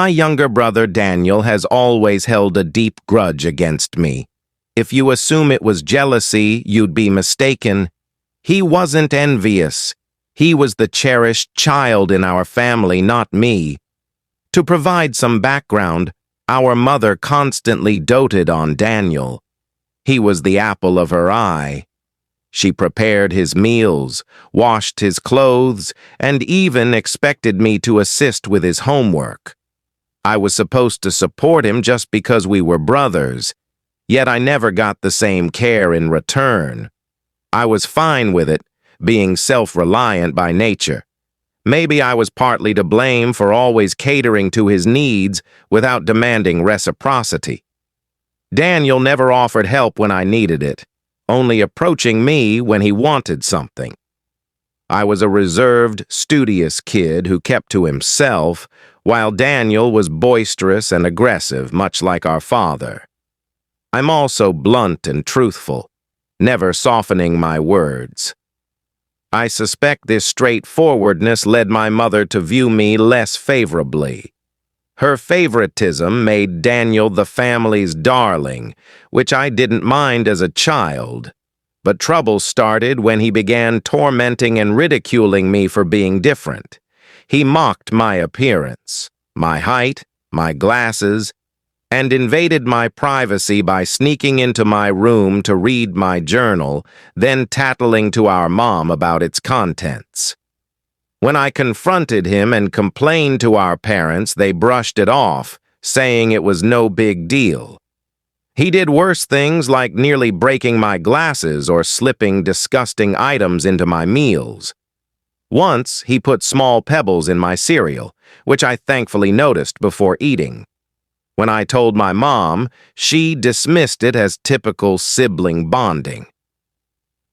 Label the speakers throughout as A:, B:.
A: My younger brother Daniel has always held a deep grudge against me. If you assume it was jealousy, you'd be mistaken. He wasn't envious. He was the cherished child in our family, not me. To provide some background, our mother constantly doted on Daniel. He was the apple of her eye. She prepared his meals, washed his clothes, and even expected me to assist with his homework. I was supposed to support him just because we were brothers, yet I never got the same care in return. I was fine with it, being self-reliant by nature. Maybe I was partly to blame for always catering to his needs without demanding reciprocity. Daniel never offered help when I needed it, only approaching me when he wanted something. I was a reserved, studious kid who kept to himself, while Daniel was boisterous and aggressive, much like our father. I'm also blunt and truthful, never softening my words. I suspect this straightforwardness led my mother to view me less favorably. Her favoritism made Daniel the family's darling, which I didn't mind as a child. But trouble started when he began tormenting and ridiculing me for being different. He mocked my appearance, my height, my glasses, and invaded my privacy by sneaking into my room to read my journal, then tattling to our mom about its contents. When I confronted him and complained to our parents, they brushed it off, saying it was no big deal. He did worse things like nearly breaking my glasses or slipping disgusting items into my meals. Once, he put small pebbles in my cereal, which I thankfully noticed before eating. When I told my mom, she dismissed it as typical sibling bonding.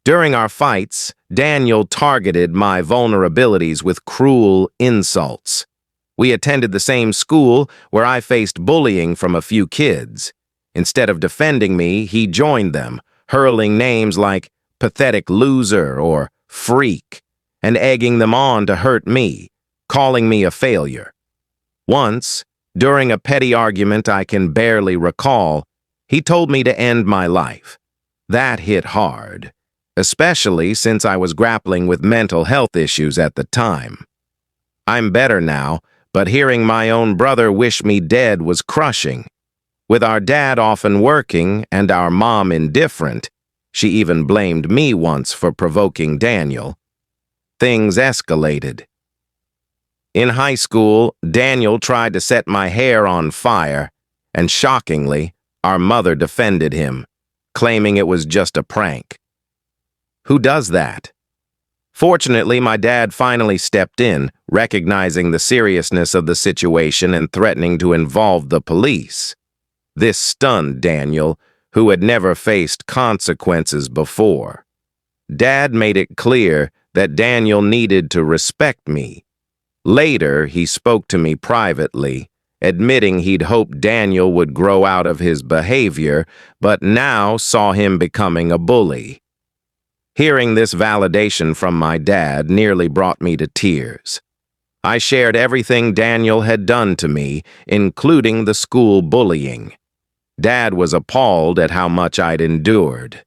A: During our fights, Daniel targeted my vulnerabilities with cruel insults. We attended the same school where I faced bullying from a few kids. Instead of defending me, he joined them, hurling names like pathetic loser or freak, and egging them on to hurt me, calling me a failure. Once, during a petty argument I can barely recall, he told me to end my life. That hit hard, especially since I was grappling with mental health issues at the time. I'm better now, but hearing my own brother wish me dead was crushing. With our dad often working and our mom indifferent, she even blamed me once for provoking Daniel. Things escalated. In high school, Daniel tried to set my hair on fire, and shockingly, our mother defended him, claiming it was just a prank. Who does that? Fortunately, my dad finally stepped in, recognizing the seriousness of the situation and threatening to involve the police. This stunned Daniel, who had never faced consequences before. Dad made it clear that Daniel needed to respect me. Later, he spoke to me privately, admitting he'd hoped Daniel would grow out of his behavior, but now saw him becoming a bully. Hearing this validation from my dad nearly brought me to tears. I shared everything Daniel had done to me, including the school bullying. Dad was appalled at how much I'd endured.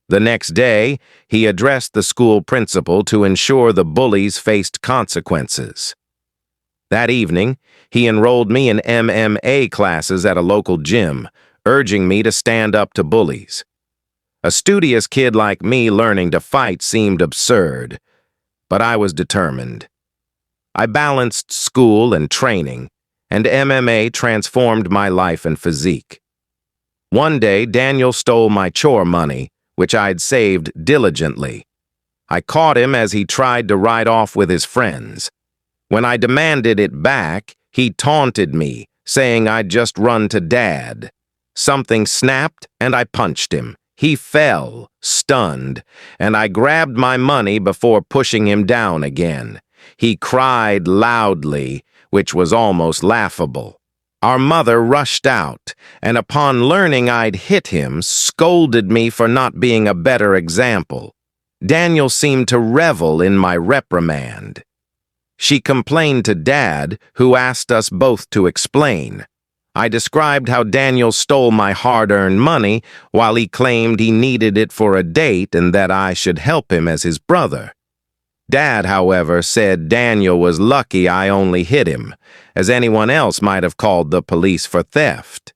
A: The next day, he addressed the school principal to ensure the bullies faced consequences. That evening, he enrolled me in MMA classes at a local gym, urging me to stand up to bullies. A studious kid like me learning to fight seemed absurd, but I was determined. I balanced school and training, and MMA transformed my life and physique. One day, Daniel stole my chore money, which I'd saved diligently. I caught him as he tried to ride off with his friends. When I demanded it back, he taunted me, saying I'd just run to Dad. Something snapped, and I punched him. He fell, stunned, and I grabbed my money before pushing him down again. He cried loudly, which was almost laughable. Our mother rushed out, and upon learning I'd hit him, scolded me for not being a better example. Daniel seemed to revel in my reprimand. She complained to Dad, who asked us both to explain. I described how Daniel stole my hard-earned money while he claimed he needed it for a date and that I should help him as his brother. Dad, however, said Daniel was lucky I only hit him, as anyone else might have called the police for theft.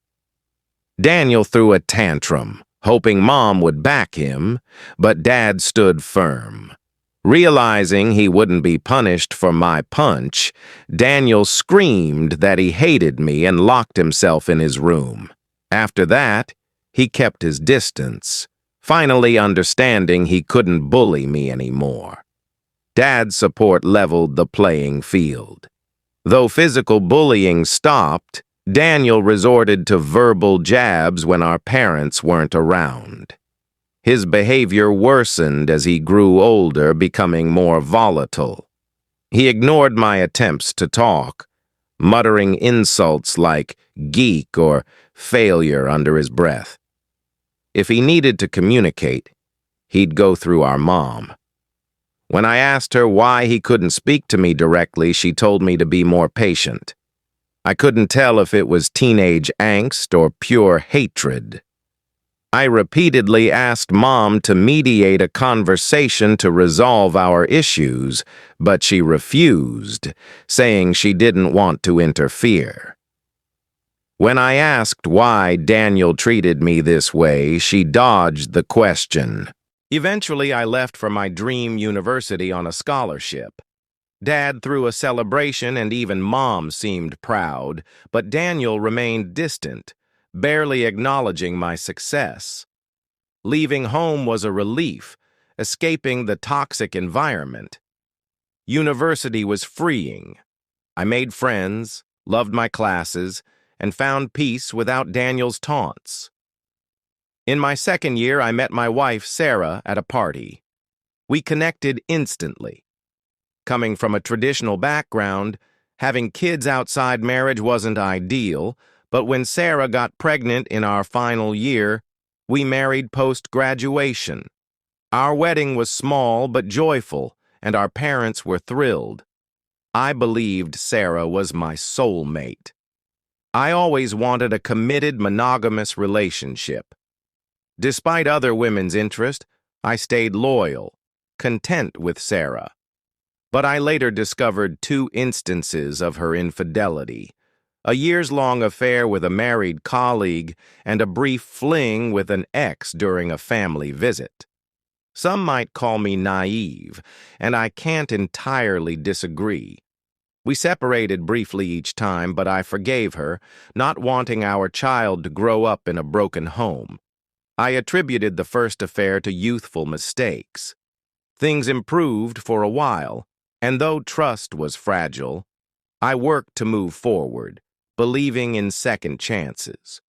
A: Daniel threw a tantrum, hoping Mom would back him, but Dad stood firm. Realizing he wouldn't be punished for my punch, Daniel screamed that he hated me and locked himself in his room. After that, he kept his distance, finally understanding he couldn't bully me anymore. Dad's support leveled the playing field. Though physical bullying stopped, Daniel resorted to verbal jabs when our parents weren't around. His behavior worsened as he grew older, becoming more volatile. He ignored my attempts to talk, muttering insults like geek or failure under his breath. If he needed to communicate, he'd go through our mom. When I asked her why he couldn't speak to me directly, she told me to be more patient. I couldn't tell if it was teenage angst or pure hatred. I repeatedly asked Mom to mediate a conversation to resolve our issues, but she refused, saying she didn't want to interfere. When I asked why Daniel treated me this way, she dodged the question. Eventually, I left for my dream university on a scholarship. Dad threw a celebration and even Mom seemed proud, but Daniel remained distant, barely acknowledging my success. Leaving home was a relief, escaping the toxic environment. University was freeing. I made friends, loved my classes, and found peace without Daniel's taunts. In my second year, I met my wife, Sarah, at a party. We connected instantly. Coming from a traditional background, having kids outside marriage wasn't ideal, but when Sarah got pregnant in our final year, we married post-graduation. Our wedding was small but joyful, and our parents were thrilled. I believed Sarah was my soulmate. I always wanted a committed, monogamous relationship. Despite other women's interest, I stayed loyal, content with Sarah. But I later discovered 2 instances of her infidelity: a years-long affair with a married colleague and a brief fling with an ex during a family visit. Some might call me naive, and I can't entirely disagree. We separated briefly each time, but I forgave her, not wanting our child to grow up in a broken home. I attributed the first affair to youthful mistakes. Things improved for a while, and though trust was fragile, I worked to move forward, believing in second chances.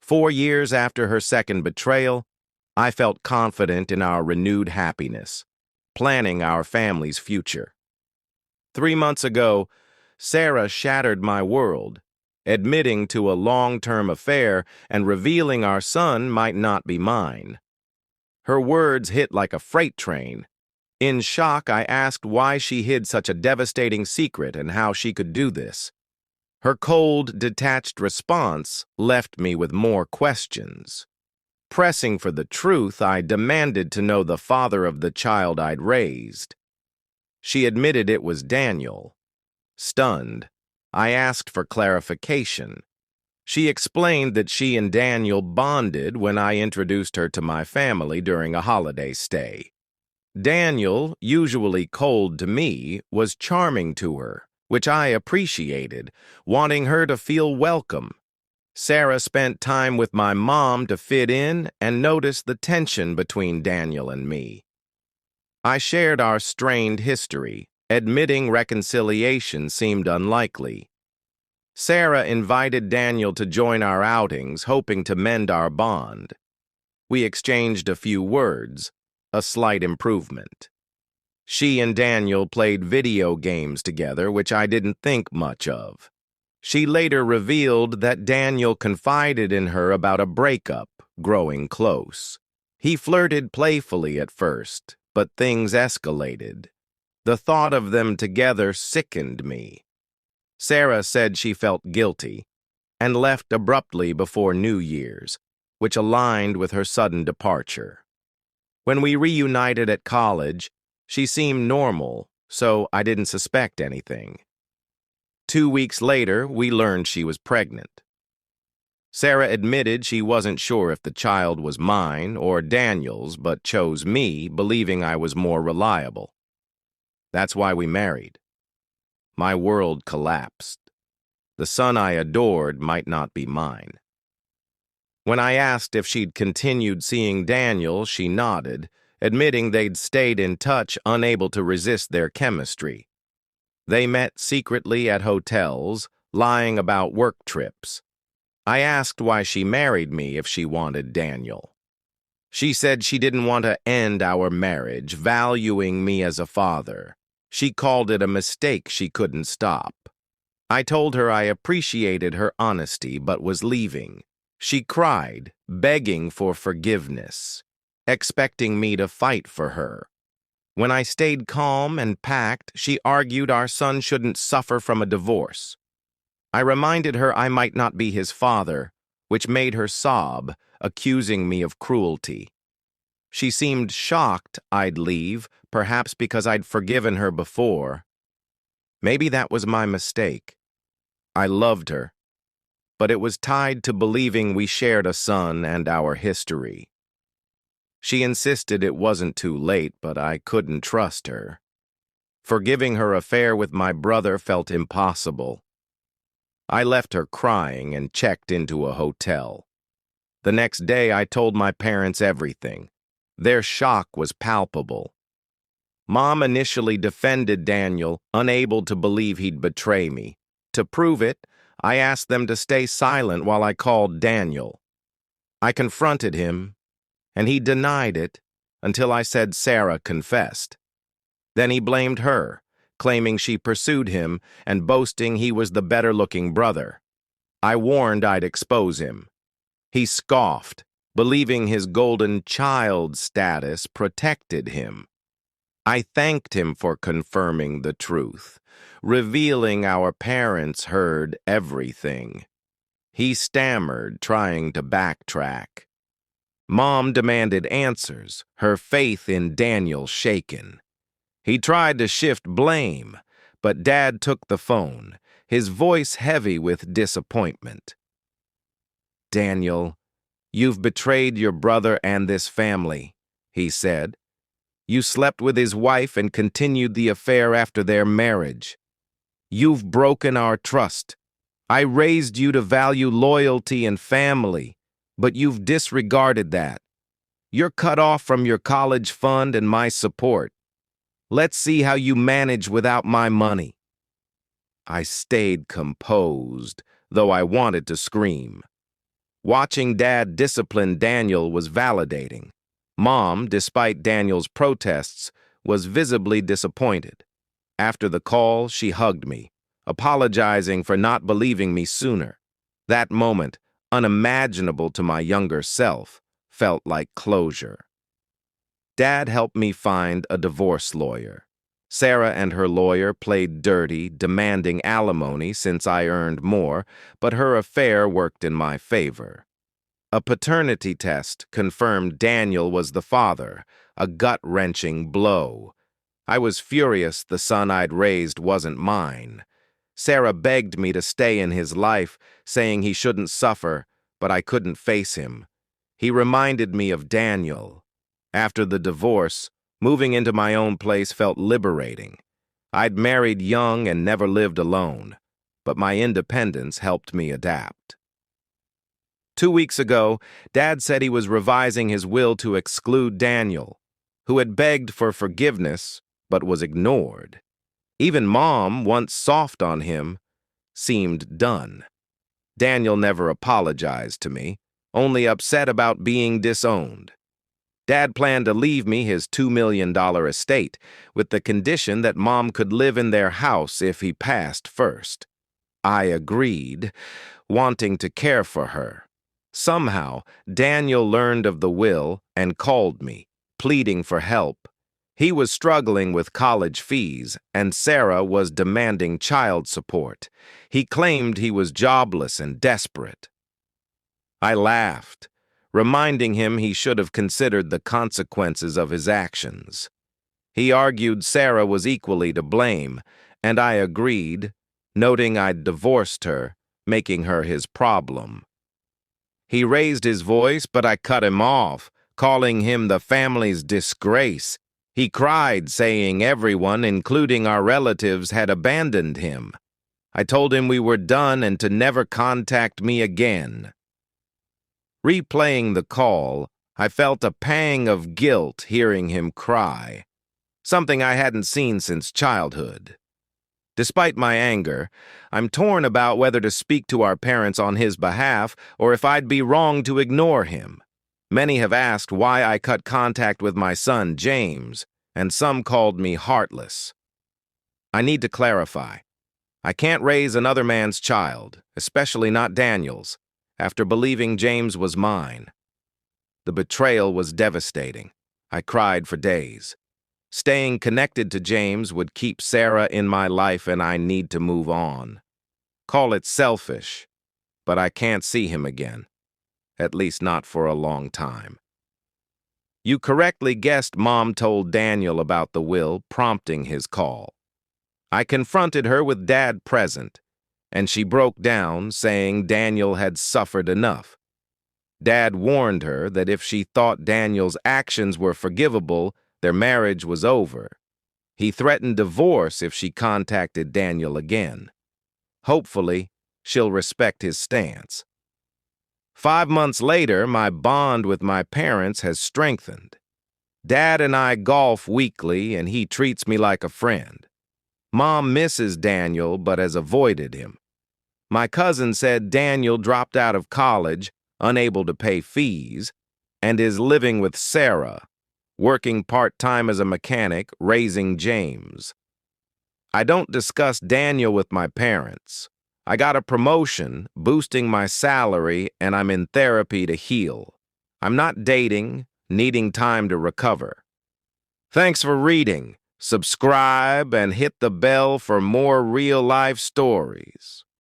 A: 4 years after her second betrayal, I felt confident in our renewed happiness, planning our family's future. 3 months ago, Sarah shattered my world, admitting to a long-term affair and revealing our son might not be mine. Her words hit like a freight train. In shock, I asked why she hid such a devastating secret and how she could do this. Her cold, detached response left me with more questions. Pressing for the truth, I demanded to know the father of the child I'd raised. She admitted it was Daniel. Stunned, I asked for clarification. She explained that she and Daniel bonded when I introduced her to my family during a holiday stay. Daniel, usually cold to me, was charming to her, which I appreciated, wanting her to feel welcome. Sarah spent time with my mom to fit in and noticed the tension between Daniel and me. I shared our strained history. Admitting reconciliation seemed unlikely. Sarah invited Daniel to join our outings, hoping to mend our bond. We exchanged a few words, a slight improvement. She and Daniel played video games together, which I didn't think much of. She later revealed that Daniel confided in her about a breakup, growing close. He flirted playfully at first, but things escalated. The thought of them together sickened me. Sarah said she felt guilty and left abruptly before New Year's, which aligned with her sudden departure. When we reunited at college, she seemed normal, so I didn't suspect anything. 2 weeks later, we learned she was pregnant. Sarah admitted she wasn't sure if the child was mine or Daniel's, but chose me, believing I was more reliable. That's why we married. My world collapsed. The son I adored might not be mine. When I asked if she'd continued seeing Daniel, she nodded, admitting they'd stayed in touch, unable to resist their chemistry. They met secretly at hotels, lying about work trips. I asked why she married me if she wanted Daniel. She said she didn't want to end our marriage, valuing me as a father. She called it a mistake she couldn't stop. I told her I appreciated her honesty but was leaving. She cried, begging for forgiveness, expecting me to fight for her. When I stayed calm and packed, she argued our son shouldn't suffer from a divorce. I reminded her I might not be his father, which made her sob, accusing me of cruelty. She seemed shocked I'd leave, perhaps because I'd forgiven her before. Maybe that was my mistake. I loved her, but it was tied to believing we shared a son and our history. She insisted it wasn't too late, but I couldn't trust her. Forgiving her affair with my brother felt impossible. I left her crying and checked into a hotel. The next day, I told my parents everything. Their shock was palpable. Mom initially defended Daniel, unable to believe he'd betray me. To prove it, I asked them to stay silent while I called Daniel. I confronted him, and he denied it until I said Sarah confessed. Then he blamed her, claiming she pursued him and boasting he was the better-looking brother. I warned I'd expose him. He scoffed, believing his golden child status protected him. I thanked him for confirming the truth, revealing our parents heard everything. He stammered, trying to backtrack. Mom demanded answers, her faith in Daniel shaken. He tried to shift blame, but Dad took the phone, his voice heavy with disappointment. "Daniel, you've betrayed your brother and this family," he said. "You slept with his wife and continued the affair after their marriage. You've broken our trust. I raised you to value loyalty and family, but you've disregarded that. You're cut off from your college fund and my support. Let's see how you manage without my money." I stayed composed, though I wanted to scream. Watching Dad discipline Daniel was validating. Mom, despite Daniel's protests, was visibly disappointed. After the call, she hugged me, apologizing for not believing me sooner. That moment, unimaginable to my younger self, felt like closure. Dad helped me find a divorce lawyer. Sarah and her lawyer played dirty, demanding alimony since I earned more, but her affair worked in my favor. A paternity test confirmed Daniel was the father, a gut-wrenching blow. I was furious the son I'd raised wasn't mine. Sarah begged me to stay in his life, saying he shouldn't suffer, but I couldn't face him. He reminded me of Daniel. After the divorce, moving into my own place felt liberating. I'd married young and never lived alone, but my independence helped me adapt. 2 weeks ago, Dad said he was revising his will to exclude Daniel, who had begged for forgiveness but was ignored. Even Mom, once soft on him, seemed done. Daniel never apologized to me, only upset about being disowned. Dad planned to leave me his $2 million estate, with the condition that Mom could live in their house if he passed first. I agreed, wanting to care for her. Somehow, Daniel learned of the will and called me, pleading for help. He was struggling with college fees, and Sarah was demanding child support. He claimed he was jobless and desperate. I laughed, reminding him he should have considered the consequences of his actions. He argued Sarah was equally to blame, and I agreed, noting I'd divorced her, making her his problem. He raised his voice, but I cut him off, calling him the family's disgrace. He cried, saying everyone, including our relatives, had abandoned him. I told him we were done and to never contact me again. Replaying the call, I felt a pang of guilt hearing him cry, something I hadn't seen since childhood. Despite my anger, I'm torn about whether to speak to our parents on his behalf or if I'd be wrong to ignore him. Many have asked why I cut contact with my son, James, and some called me heartless. I need to clarify. I can't raise another man's child, especially not Daniel's, after believing James was mine. The betrayal was devastating. I cried for days. Staying connected to James would keep Sarah in my life, and I need to move on. Call it selfish, but I can't see him again. At least not for a long time. You correctly guessed Mom told Daniel about the will, prompting his call. I confronted her with Dad present, and she broke down, saying Daniel had suffered enough. Dad warned her that if she thought Daniel's actions were forgivable, their marriage was over. He threatened divorce if she contacted Daniel again. Hopefully, she'll respect his stance. 5 months later, my bond with my parents has strengthened. Dad and I golf weekly, and he treats me like a friend. Mom misses Daniel, but has avoided him. My cousin said Daniel dropped out of college, unable to pay fees, and is living with Sarah, working part-time as a mechanic, raising James. I don't discuss Daniel with my parents. I got a promotion, boosting my salary, and I'm in therapy to heal. I'm not dating, needing time to recover. Thanks for reading. Subscribe and hit the bell for more real-life stories.